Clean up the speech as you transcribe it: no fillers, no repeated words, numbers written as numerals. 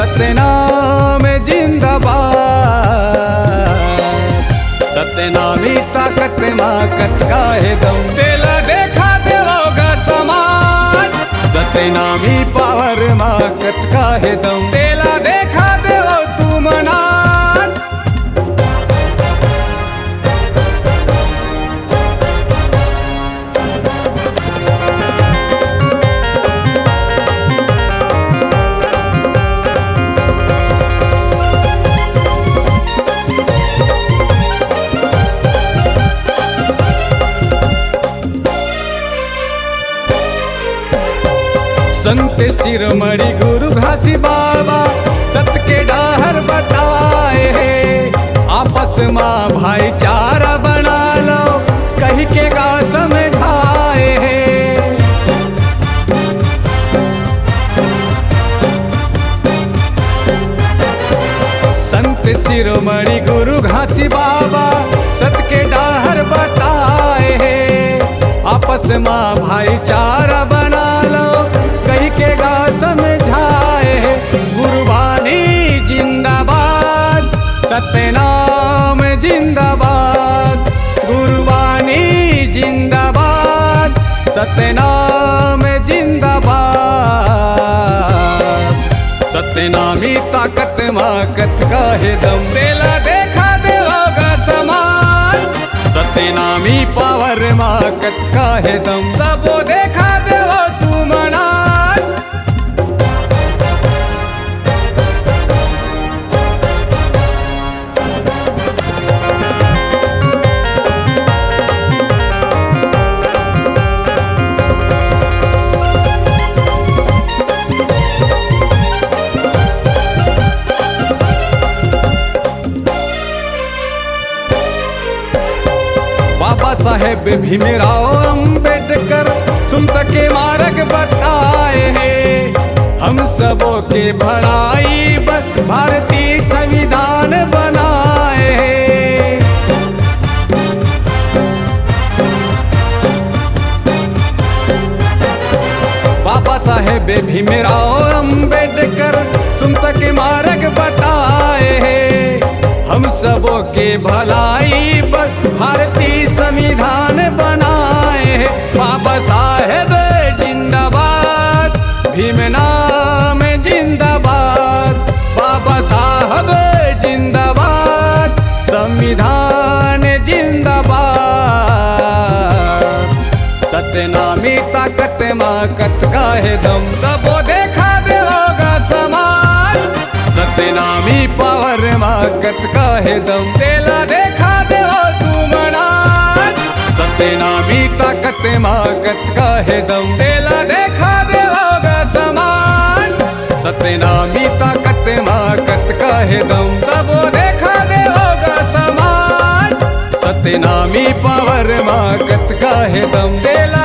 सतनाम जिंदाबाद। सतनामी ताकत माकत का है दम, तेला देखा देवोगा समाज। सतनामी पावर माकत का है दम, तेला देखा देवो तू मनाज। संत शिरोमणि गुरु घासी बाबा सत के डाहर बताए हैं। आपस में भाईचारा बना लो कही के गा समझाए हैं। संत शिरोमणि गुरु घासी बाबा सत के डाहर बताए हैं। आपस में भाईचारा बना लो कही के गा समझाए। गुरुबानी जिंदाबाद, सतनाम जिंदाबाद। गुरुबानी जिंदाबाद, सतनाम जिंदाबाद। सतनामी ताकत माकत का है दम, तेला देखा देवोगा समाज। सतनामी पावर माकत का है दम, सबो देखा देवो तू मनाज। बाबा साहेब भीमराव अम्बेडकर सुन के मार्ग बताए हैं। हम सबों के भलाई भारतीय संविधान बनाए हैं। बाबा साहेब भीमराव अम्बेडकर सुन के मार्ग बताए हैं। हम सबों के भलाई भारतीय संविधान बनाए हैं। बाबा साहेब जिंदाबाद, भीम नाम जिंदाबाद। बाबा साहब जिंदाबाद, संविधान जिंदाबाद। सतनामी ताकत माकत का है दम, सबो देखा देवोगा समाज। सतनामी पावर माकत का है दम, तेला देखा देवो तू मनाज। सतनामी ताकत माकत का है दम, तेला देखा देवोगा समाज। सतनामी ताकत माकत का है दम, सबो देखा देवोगा समाज। सतनामी पावर माकत का है दम, तेला